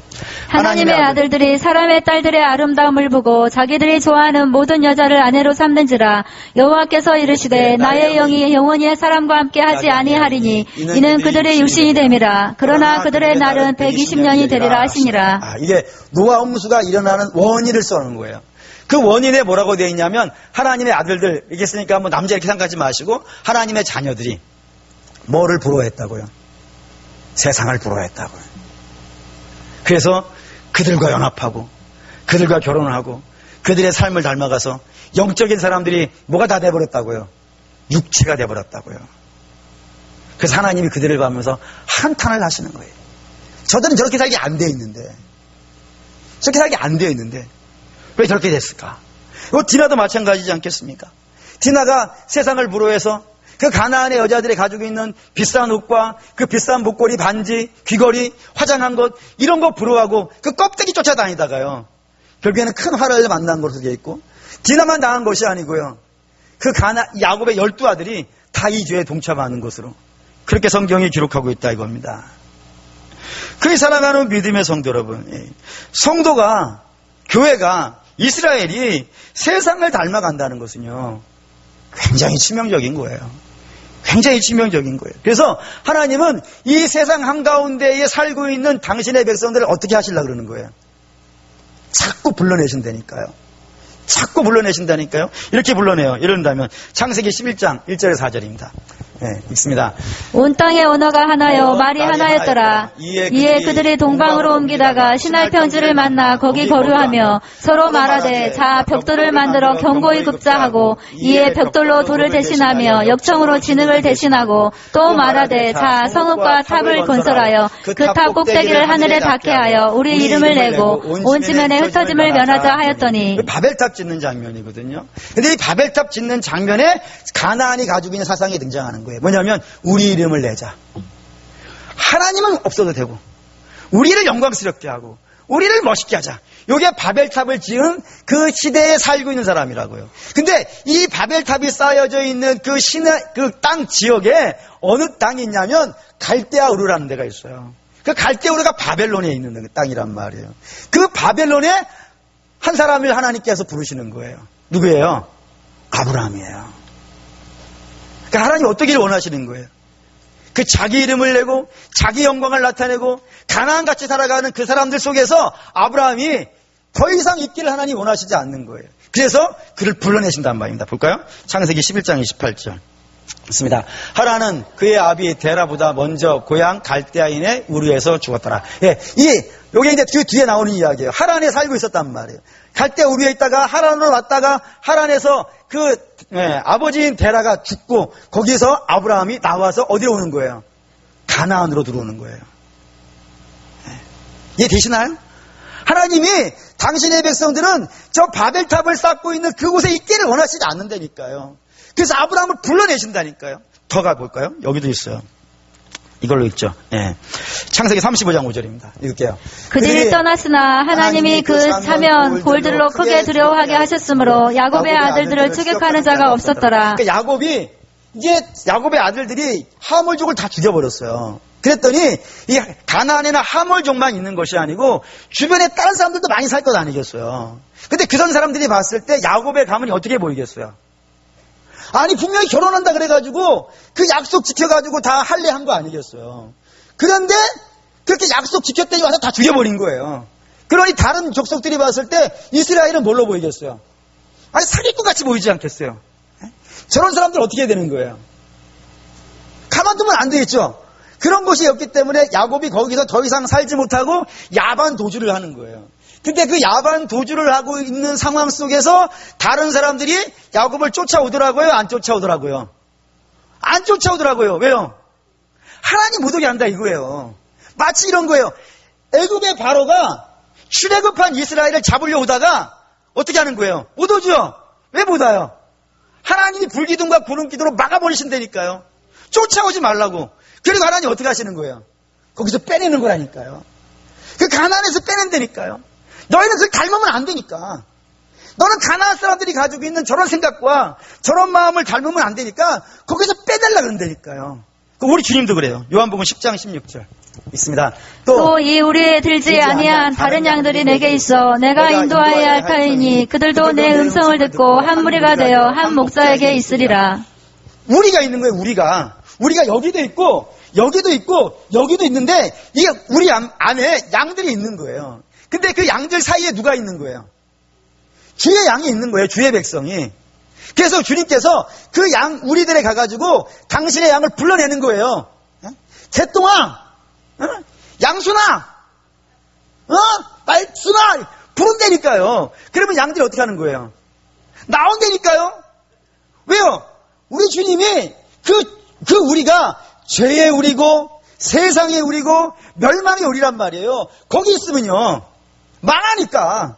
하나님의 아들들이 사람의 딸들의 아름다움을 보고 자기들이 좋아하는 모든 여자를 아내로 삼는지라 여호와께서 이르시되 나의 영이 영원히 사람과 함께 하지 아니하리니 이는 그들의 육신이 됨이라. 그러나 그들의 날은 120년이 되리라 하시니라. 이게 노아 홍수가 일어나는 원인을 써는 거예요. 그 원인에 뭐라고 되어 있냐면 하나님의 아들들 이렇게 쓰니까 뭐 남자 이렇게 생각하지 마시고 하나님의 자녀들이 뭐를 부러워했다고요? 세상을 부러워했다고요. 그래서 그들과 연합하고 그들과 결혼을 하고 그들의 삶을 닮아가서 영적인 사람들이 뭐가 다 돼버렸다고요? 육체가 돼버렸다고요. 그래서 하나님이 그들을 보면서 한탄을 하시는 거예요. 저들은 저렇게 살기 안 돼 있는데 저렇게 살기 안 되어 있는데 왜 저렇게 됐을까? 디나도 마찬가지지 않겠습니까? 디나가 세상을 부러워해서 그 가나안의 여자들이 가지고 있는 비싼 옷과 그 비싼 목걸이, 반지, 귀걸이, 화장한 것 이런 거 부러워하고 그 껍데기 쫓아다니다가요. 결국에는 큰 화를 만난 것으로 되어 있고 디나만 당한 것이 아니고요. 그 야곱의 12아들이 다 이 죄에 동참하는 것으로 그렇게 성경이 기록하고 있다 이겁니다. 그의 사랑하는 믿음의 성도 여러분, 성도가 교회가 이스라엘이 세상을 닮아간다는 것은요. 굉장히 치명적인 거예요. 굉장히 치명적인 거예요. 그래서 하나님은 이 세상 한가운데에 살고 있는 당신의 백성들을 어떻게 하시려고 그러는 거예요? 자꾸 불러내신다니까요. 자꾸 불러내신다니까요. 이렇게 불러내요. 이런다면 창세기 11장 1절에서 4절입니다. 네, 읽습니다. 온 땅의 언어가 하나요 말이 하나였더라. 이에 그들이 동방으로 옮기다가 시날 편지를 만나 거기 거류하며 서로 말하되 자 벽돌을 만들어 견고히 굽자하고 이에 벽돌로 돌을 대신하며 역청으로 진흙을 대신하고 또 말하되 자 성읍과 탑을 건설하여 그 탑 꼭대기를 하늘에 닿게 하여 우리 이름을 내고 온 지면에 흩어짐을 면하자 하였더니 바벨탑 짓는 장면이거든요. 근데 이 바벨탑 짓는 장면에 가나안이 가지고 있는 사상이 등장하는 거예요. 뭐냐면 우리 이름을 내자. 하나님은 없어도 되고 우리를 영광스럽게 하고 우리를 멋있게 하자. 이게 바벨탑을 지은 그 시대에 살고 있는 사람이라고요. 근데 이 바벨탑이 쌓여져 있는 그 땅 지역에 어느 땅이 있냐면 갈대아 우르라는 데가 있어요. 그 갈대아 우르가 바벨론에 있는 땅이란 말이에요. 그 바벨론에 한 사람을 하나님께서 부르시는 거예요. 누구예요? 아브라함이에요. 그러니까 하나님 어떻게를 원하시는 거예요? 그 자기 이름을 내고 자기 영광을 나타내고 가나안같이 살아가는 그 사람들 속에서 아브라함이 더 이상 있기를 하나님 원하시지 않는 거예요. 그래서 그를 불러내신단 말입니다. 볼까요? 창세기 11장 28절 있습니다. 하란은 그의 아비 데라보다 먼저 고향 갈대아인의 우르에서 죽었더라. 예, 요게 이제 그 뒤에 나오는 이야기예요. 하란에 살고 있었단 말이에요. 갈대아 우르에 있다가 하란으로 왔다가 하란에서 아버지인 데라가 죽고 거기서 아브라함이 나와서 어디로 오는 거예요? 가나안으로 들어오는 거예요. 이해되시나요? 하나님이 당신의 백성들은 저 바벨탑을 쌓고 있는 그곳에 있기를 원하시지 않는다니까요. 그래서 아브라함을 불러내신다니까요. 더 가볼까요? 여기도 있어요. 이걸로 읽죠. 예. 창세기 35장 5절입니다. 읽을게요. 그들이 떠났으나 하나님이 그 사면 골들로 크게 두려워하게 하셨으므로 야곱의 아들들을 추격하는 자가 없었더라. 그러니까 야곱의 아들들이 하몰족을 다 죽여버렸어요. 그랬더니 이 가나안에는 하몰족만 있는 것이 아니고 주변에 다른 사람들도 많이 살 것 아니겠어요. 근데 그런 사람들이 봤을 때 야곱의 가문이 어떻게 보이겠어요? 아니 분명히 결혼한다 그래가지고 그 약속 지켜가지고 다 할례한 거 아니겠어요. 그런데 그렇게 약속 지켰더니 와서 다 죽여버린 거예요. 그러니 다른 족속들이 봤을 때 이스라엘은 뭘로 보이겠어요? 아니 사기꾼 같이 보이지 않겠어요? 저런 사람들 어떻게 해야 되는 거예요? 가만두면 안 되겠죠. 그런 것이 없기 때문에 야곱이 거기서 더 이상 살지 못하고 야반 도주를 하는 거예요. 근데 그 야반 도주를 하고 있는 상황 속에서 다른 사람들이 야곱을 쫓아오더라고요? 안 쫓아오더라고요? 안 쫓아오더라고요. 왜요? 하나님 못 오게 한다 이거예요. 마치 이런 거예요. 애굽의 바로가 출애굽한 이스라엘을 잡으려 오다가 어떻게 하는 거예요? 못 오죠? 왜 못 와요? 하나님이 불기둥과 구름기둥으로 막아버리신다니까요. 쫓아오지 말라고. 그리고 하나님 어떻게 하시는 거예요? 거기서 빼내는 거라니까요. 그 가나안에서 빼낸다니까요. 너희는 그걸 닮으면 안 되니까. 너는 가나안 사람들이 가지고 있는 저런 생각과 저런 마음을 닮으면 안 되니까 거기서 빼달라 그런다니까요. 우리 주님도 그래요. 요한복음 10장 16절 있습니다. 또 이 우리에 들지 아니한 다른 양들이 내게 있어 내가 인도하여야 할 터이니 그들도 내 음성을 듣고 한 무리가 되어 한 목자에게 있으리라. 우리가 있는 거예요. 우리가 여기도 있고 여기도 있고 여기도 있는데 이게 우리 안에 양들이 있는 거예요. 근데 그 양들 사이에 누가 있는 거예요? 주의 양이 있는 거예요. 주의 백성이. 그래서 주님께서 그 양 우리들에 가가지고 당신의 양을 불러내는 거예요. 개똥아, 양순아, 말순아 부른다니까요. 그러면 양들이 어떻게 하는 거예요? 나온다니까요. 왜요? 우리 주님이 그 우리가 죄의 우리고 세상의 우리고 멸망의 우리란 말이에요. 거기 있으면요 망하니까.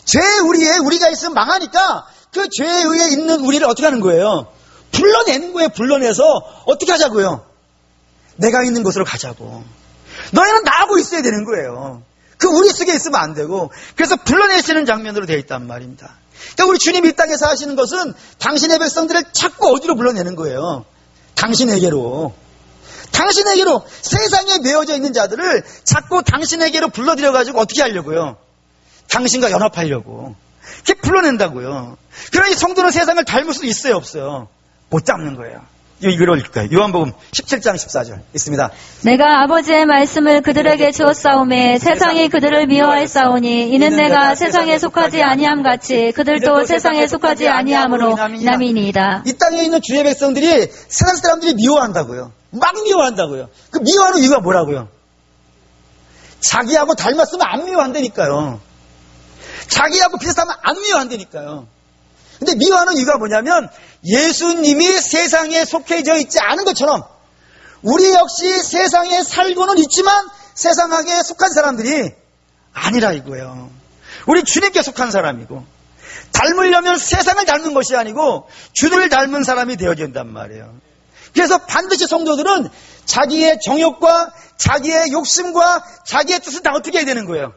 죄의 우리에 우리가 있으면 망하니까 그 죄에 의해 있는 우리를 어떻게 하는 거예요? 불러내는 거예요. 불러내서 어떻게 하자고요? 내가 있는 곳으로 가자고. 너희는 나하고 있어야 되는 거예요. 그 우리 속에 있으면 안 되고. 그래서 불러내시는 장면으로 되어 있단 말입니다. 그러니까 우리 주님이 이 땅에서 하시는 것은 당신의 백성들을 자꾸 어디로 불러내는 거예요? 당신에게로. 당신에게로. 세상에 메어져 있는 자들을 자꾸 당신에게로 불러들여가지고 어떻게 하려고요? 당신과 연합하려고. 이렇게 불러낸다고요. 그러니 성도는 세상을 닮을 수 있어요, 없어요? 못 닮는 거예요. 이걸 읽을까요? 요한복음 17장 14절 있습니다. 내가 아버지의 말씀을 그들에게 주었사오매 세상이 그들을 미워하였사오니 이는 내가 세상에 속하지 아니함 같이 그들도 세상에 속하지 아니함으로 남이니이다. 이 땅에 있는 주의 백성들이 세상 사람들이 미워한다고요. 막 미워한다고요. 그 미워하는 이유가 뭐라고요? 자기하고 닮았으면 안 미워한다니까요. 자기하고 비슷하면 안 미워한다니까요. 근데 미워하는 이유가 뭐냐면 예수님이 세상에 속해져 있지 않은 것처럼 우리 역시 세상에 살고는 있지만 세상에 속한 사람들이 아니라 이거예요. 우리 주님께 속한 사람이고 닮으려면 세상을 닮는 것이 아니고 주를 닮은 사람이 되어야 된단 말이에요. 그래서 반드시 성도들은 자기의 정욕과 자기의 욕심과 자기의 뜻을 다 어떻게 해야 되는 거예요?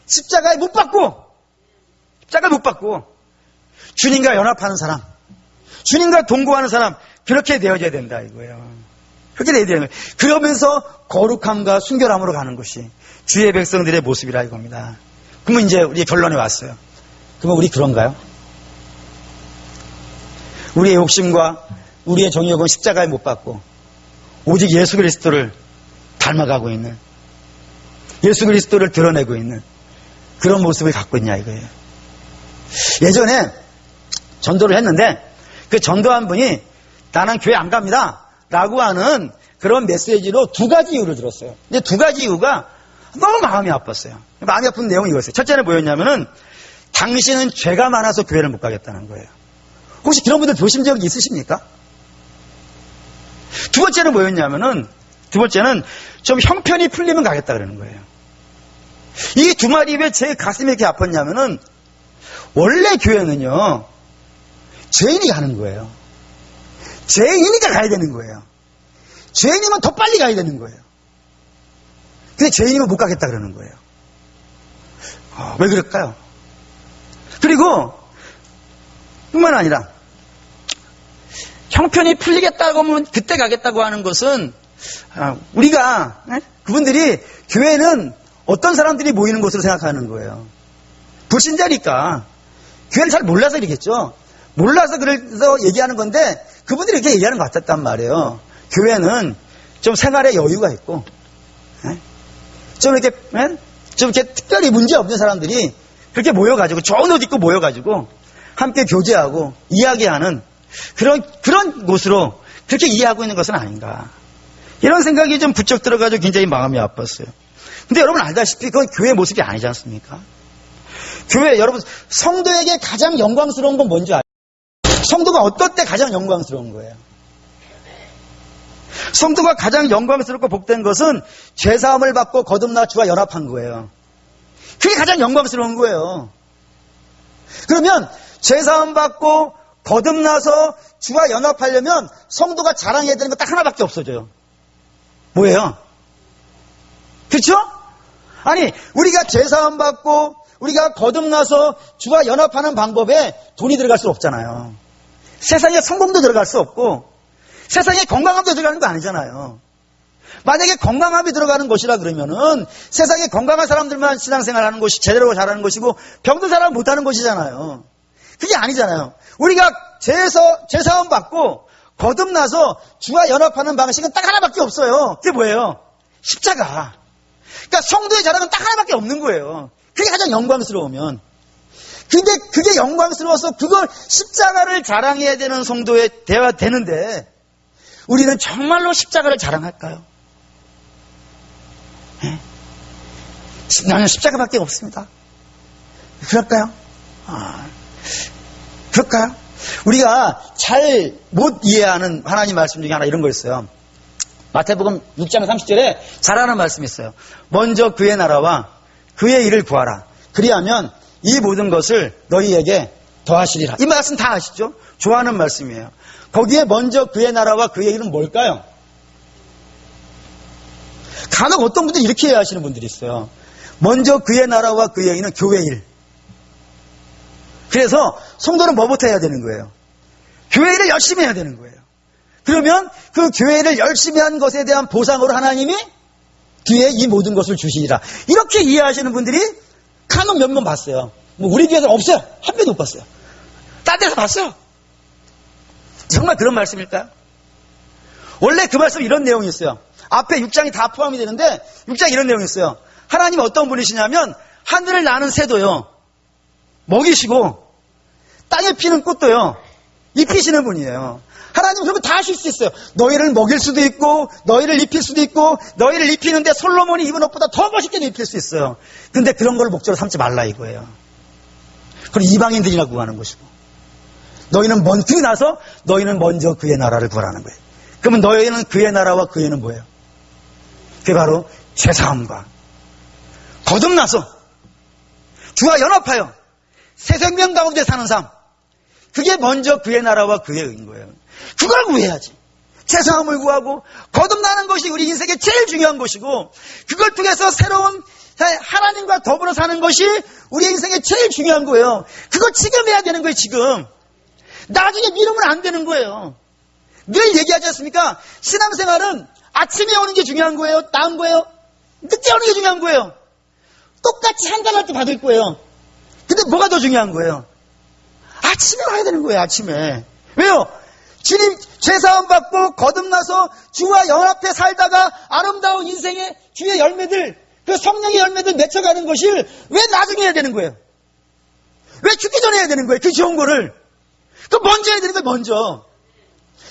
십자가에 못 박고 주님과 연합하는 사람, 주님과 동거하는 사람, 그렇게 되어져야 된다 이거예요. 그렇게 되어야 되는 거예요. 그러면서 거룩함과 순결함으로 가는 것이 주의 백성들의 모습이라 이겁니다. 그러면 이제 우리 결론에 왔어요. 그러면 우리 그런가요? 우리의 욕심과 우리의 정욕은 십자가에 못 박고 오직 예수 그리스도를 닮아가고 있는, 예수 그리스도를 드러내고 있는 그런 모습을 갖고 있냐 이거예요. 예전에 전도를 했는데 그 전도한 분이 나는 교회 안 갑니다 라고 하는 그런 메시지로 두 가지 이유를 들었어요. 근데 두 가지 이유가 너무 마음이 아팠어요. 마음이 아픈 내용이 이거였어요. 첫째는 뭐였냐면은 당신은 죄가 많아서 교회를 못 가겠다는 거예요. 혹시 그런 분들 보신 적이 있으십니까? 두 번째는 뭐였냐면은 좀 형편이 풀리면 가겠다 그러는 거예요. 이 두 말이 왜 제 가슴이 이렇게 아팠냐면은 원래 교회는요 죄인이 가는 거예요. 죄인이니까 가야 되는 거예요. 죄인이면 더 빨리 가야 되는 거예요. 근데 죄인이면 못 가겠다 그러는 거예요. 왜 그럴까요? 그리고 뿐만 아니라 형편이 풀리겠다고 하면 그때 가겠다고 하는 것은 우리가 그분들이 교회는 어떤 사람들이 모이는 곳으로 생각하는 거예요. 불신자니까 교회를 잘 몰라서 이러겠죠. 몰라서 그래서 얘기하는 건데 그분들이 이렇게 얘기하는 것 같았단 말이에요. 교회는 좀 생활에 여유가 있고 좀 이렇게 특별히 문제 없는 사람들이 그렇게 모여가지고 좋은 옷 입고 모여가지고 함께 교제하고 이야기하는 그런 곳으로 그렇게 이해하고 있는 것은 아닌가. 이런 생각이 좀 부쩍 들어가지고 굉장히 마음이 아팠어요. 근데 여러분 알다시피 그건 교회 모습이 아니지 않습니까? 교회, 여러분, 성도에게 가장 영광스러운 건 뭔지 알아요? 성도가 어떨 때 가장 영광스러운 거예요? 성도가 가장 영광스럽고 복된 것은 죄사함을 받고 거듭나 주와 연합한 거예요. 그게 가장 영광스러운 거예요. 그러면 죄사함 받고 거듭나서 주와 연합하려면 성도가 자랑해야 되는 거 딱 하나밖에 없어져요. 뭐예요? 그렇죠? 아니, 우리가 죄사함 받고 우리가 거듭나서 주와 연합하는 방법에 돈이 들어갈 수 없잖아요. 세상에 성공도 들어갈 수 없고 세상에 건강함도 들어가는 거 아니잖아요. 만약에 건강함이 들어가는 것이라 그러면은 세상에 건강한 사람들만 신앙생활하는 것이 제대로 잘하는 것이고 병든 사람은 못하는 것이잖아요. 그게 아니잖아요. 우리가 죄사함 받고 거듭나서 주와 연합하는 방식은 딱 하나밖에 없어요. 그게 뭐예요? 십자가. 그러니까 성도의 자랑은 딱 하나밖에 없는 거예요. 그게 가장 영광스러우면. 근데 그게 영광스러워서 그걸 십자가를 자랑해야 되는 성도의 대화 되는데 우리는 정말로 십자가를 자랑할까요? 네? 나는 십자가밖에 없습니다. 그럴까요? 그럴까요? 우리가 잘 못 이해하는 하나님 말씀 중에 하나 이런 거 있어요. 마태복음 6장 30절에 잘하는 말씀이 있어요. 먼저 그의 나라와 그의 일을 구하라. 그리하면 이 모든 것을 너희에게 더하시리라. 이 말씀 다 아시죠? 좋아하는 말씀이에요. 거기에 먼저 그의 나라와 그의 일은 뭘까요? 간혹 어떤 분들이 이렇게 이해하시는 분들이 있어요. 먼저 그의 나라와 그의 일은 교회 일. 그래서 성도는 뭐부터 해야 되는 거예요? 교회 일을 열심히 해야 되는 거예요. 그러면 그 교회 일을 열심히 한 것에 대한 보상으로 하나님이 뒤에 이 모든 것을 주시리라. 이렇게 이해하시는 분들이 간혹 몇 번 봤어요. 뭐 우리 교회에서는 없어요. 한 명도 못 봤어요. 딴 데서 봤어요. 정말 그런 말씀일까요? 원래 그 말씀 이런 내용이 있어요. 앞에 6장이 다 포함이 되는데 6장에 이런 내용이 있어요. 하나님 어떤 분이시냐면 하늘을 나는 새도요 먹이시고 땅에 피는 꽃도요 입히시는 분이에요. 하나님은 그런 거 다 하실 수 있어요. 너희를 먹일 수도 있고 너희를 입힐 수도 있고 너희를 입히는데 솔로몬이 입은 옷보다 더 멋있게 입힐 수 있어요. 근데 그런 걸 목적으로 삼지 말라 이거예요. 그리고 이방인들이나 구하는 것이고 너희는 나서 너희는 먼저 그의 나라를 구하라는 거예요. 그러면 너희는 그의 나라와 그의는 뭐예요? 그게 바로 죄사함과 거듭나서 주와 연합하여 새 생명 가운데 사는 삶. 그게 먼저 그의 나라와 그의 의인 거예요. 그걸 구해야지. 죄사함을 구하고 거듭나는 것이 우리 인생의 제일 중요한 것이고 그걸 통해서 새로운 하나님과 더불어 사는 것이 우리 인생의 제일 중요한 거예요. 그거 지금 해야 되는 거예요. 지금. 나중에 미루면 안 되는 거예요. 늘 얘기하지 않습니까? 신앙생활은 아침에 오는 게 중요한 거예요? 나은 거예요? 늦게 오는 게 중요한 거예요? 똑같이 한가할 때 받을 거예요. 근데 뭐가 더 중요한 거예요? 아침에 와야 되는 거예요. 아침에. 왜요? 주님 죄사함 받고 거듭나서 주와 연합해 살다가 아름다운 인생의 주의 열매들, 그 성령의 열매들 맺혀가는 것을 왜 나중에 해야 되는 거예요? 왜 죽기 전에 해야 되는 거예요? 그 좋은 거를. 그 먼저 해야 되는 거예요. 먼저.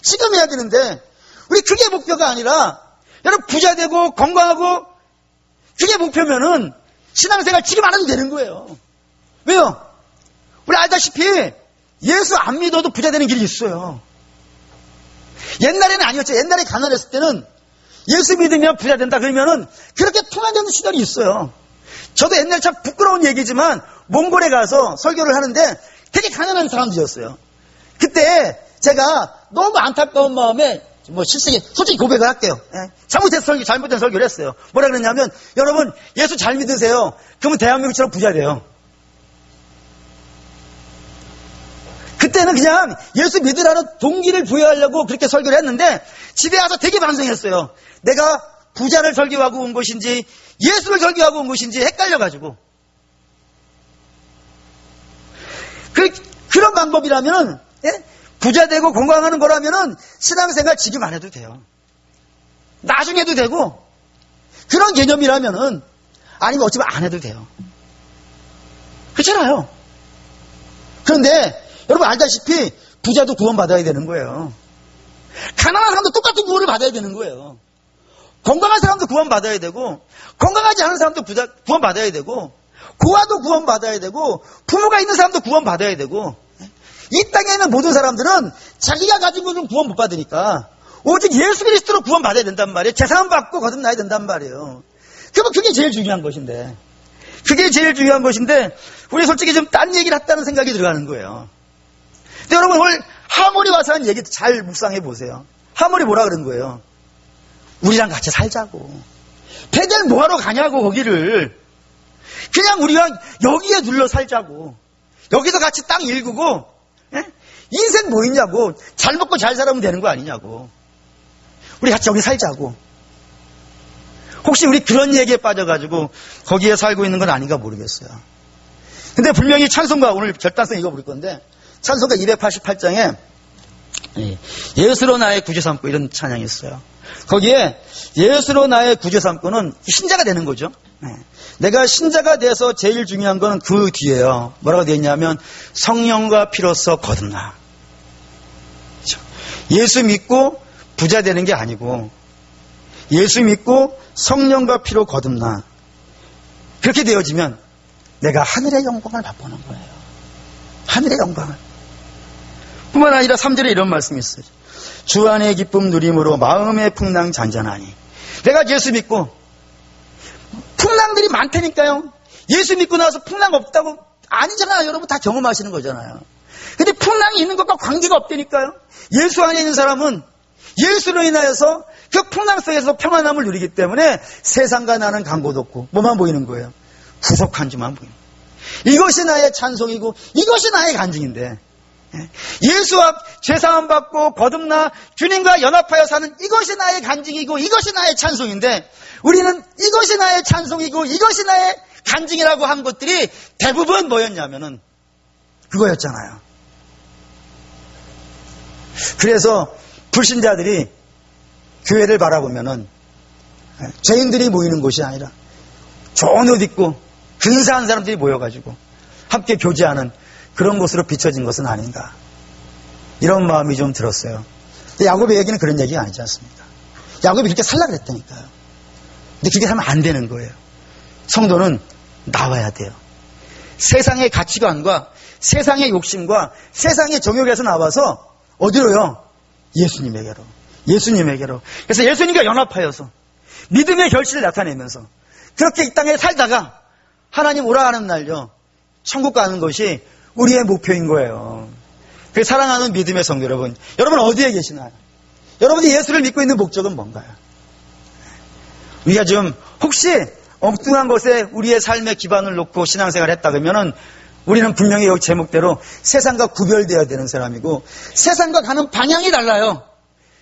지금 해야 되는데 우리 그게 목표가 아니라 여러분 부자 되고 건강하고 그게 목표면은 신앙생활 지금 안 해도 되는 거예요. 왜요? 우리 알다시피 예수 안 믿어도 부자 되는 길이 있어요. 옛날에는 아니었죠. 옛날에 가난했을 때는 예수 믿으면 부자 된다 그러면은 그렇게 통한되는 시절이 있어요. 저도 옛날에 참 부끄러운 얘기지만 몽골에 가서 설교를 하는데 되게 가난한 사람들이었어요. 그때 제가 너무 안타까운 마음에 솔직히 고백을 할게요. 잘못된 설교를 했어요. 뭐라 그랬냐면 여러분 예수 잘 믿으세요. 그러면 대한민국처럼 부자 돼요. 그때는 그냥 예수 믿으라는 동기를 부여하려고 그렇게 설교를 했는데 집에 와서 되게 반성했어요. 내가 부자를 설교하고 온 것인지 예수를 설교하고 온 것인지 헷갈려가지고. 그런 방법이라면 부자 되고 건강하는 거라면은 신앙생활 지금 안 해도 돼요. 나중에 해도 되고 그런 개념이라면은 아니면 어쩌면 안 해도 돼요. 그렇잖아요. 그런데 여러분 알다시피 부자도 구원받아야 되는 거예요. 가난한 사람도 똑같은 구원을 받아야 되는 거예요. 건강한 사람도 구원받아야 되고 건강하지 않은 사람도 구원받아야 되고 고아도 구원받아야 되고 부모가 있는 사람도 구원받아야 되고 이 땅에 있는 모든 사람들은 자기가 가진 것은 구원 못 받으니까 오직 예수 그리스도로 구원받아야 된단 말이에요. 죄사함 받고 거듭나야 된단 말이에요. 그러면 그게 제일 중요한 것인데 우리 솔직히 좀 딴 얘기를 했다는 생각이 들어가는 거예요. 근데 여러분 오늘 하모리 와서 한 얘기 잘 묵상해 보세요. 하모리 뭐라 그런 거예요? 우리랑 같이 살자고. 베델 뭐하러 가냐고 거기를. 그냥 우리가 여기에 눌러 살자고. 여기서 같이 땅 일구고 인생 뭐 있냐고. 잘 먹고 잘 살아면 되는 거 아니냐고. 우리 같이 여기 살자고. 혹시 우리 그런 얘기에 빠져가지고 거기에 살고 있는 건 아닌가 모르겠어요. 근데 분명히 찬송가 오늘 결단성 이거 부를 건데 찬송가 288장에 예수로 나의 구주 삼고 이런 찬양이 있어요. 거기에 예수로 나의 구주 삼고는 신자가 되는 거죠. 내가 신자가 돼서 제일 중요한 건 그 뒤에요. 뭐라고 되어 있냐면 성령과 피로써 거듭나. 예수 믿고 부자 되는 게 아니고 예수 믿고 성령과 피로 거듭나. 그렇게 되어지면 내가 하늘의 영광을 맛보는 거예요. 하늘의 영광을. 뿐만 아니라 3절에 이런 말씀이 있어요. 주 안의 기쁨 누림으로 마음의 풍랑 잔잔하니. 내가 예수 믿고 풍랑들이 많다니까요. 예수 믿고 나서 풍랑 없다고 아니잖아요. 여러분 다 경험하시는 거잖아요. 근데 풍랑이 있는 것과 관계가 없다니까요. 예수 안에 있는 사람은 예수로 인하여서 그 풍랑 속에서 평안함을 누리기 때문에 세상과 나는 간곳 없고 뭐만 보이는 거예요? 구속한 주만 보이는 거예요. 이것이 나의 찬송이고 이것이 나의 간증인데 예수 앞 죄사함 받고 거듭나 주님과 연합하여 사는 이것이 나의 간증이고 이것이 나의 찬송인데 우리는 이것이 나의 찬송이고 이것이 나의 간증이라고 한 것들이 대부분 뭐였냐면은 그거였잖아요. 그래서 불신자들이 교회를 바라보면은 죄인들이 모이는 곳이 아니라 좋은 옷 입고 근사한 사람들이 모여가지고 함께 교제하는 그런 곳으로 비춰진 것은 아닌가, 이런 마음이 좀 들었어요. 근데 야곱의 얘기는 그런 얘기가 아니지 않습니까? 야곱이 그렇게 살라 그랬다니까요. 근데 그렇게 하면 안 되는 거예요. 성도는 나와야 돼요. 세상의 가치관과 세상의 욕심과 세상의 정욕에서 나와서 어디로요? 예수님에게로. 예수님에게로. 그래서 예수님과 연합하여서 믿음의 결실을 나타내면서 그렇게 이 땅에 살다가 하나님 오라 하는 날요, 천국 가는 것이 우리의 목표인 거예요. 그 사랑하는 믿음의 성도 여러분, 여러분 어디에 계시나요? 여러분이 예수를 믿고 있는 목적은 뭔가요? 우리가 좀 혹시 엉뚱한 것에 우리의 삶의 기반을 놓고 신앙생활을 했다 그러면은 우리는 분명히 여기 제목대로 세상과 구별되어야 되는 사람이고, 세상과 가는 방향이 달라요.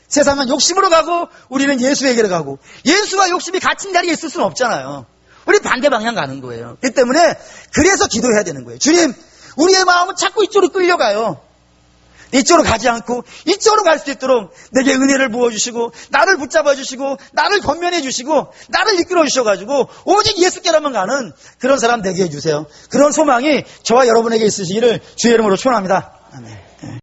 세상은 욕심으로 가고 우리는 예수에게로 가고, 예수와 욕심이 같은 자리에 있을 수는 없잖아요. 우리 반대 방향 가는 거예요. 그렇기 때문에 그래서 기도해야 되는 거예요. 주님, 우리의 마음은 자꾸 이쪽으로 끌려가요. 이쪽으로 가지 않고 이쪽으로 갈 수 있도록 내게 은혜를 부어주시고 나를 붙잡아 주시고 나를 건면해 주시고 나를 이끌어 주셔가지고 오직 예수께로만 가는 그런 사람 되게 해주세요. 그런 소망이 저와 여러분에게 있으시기를 주의 이름으로 축원합니다. 아멘.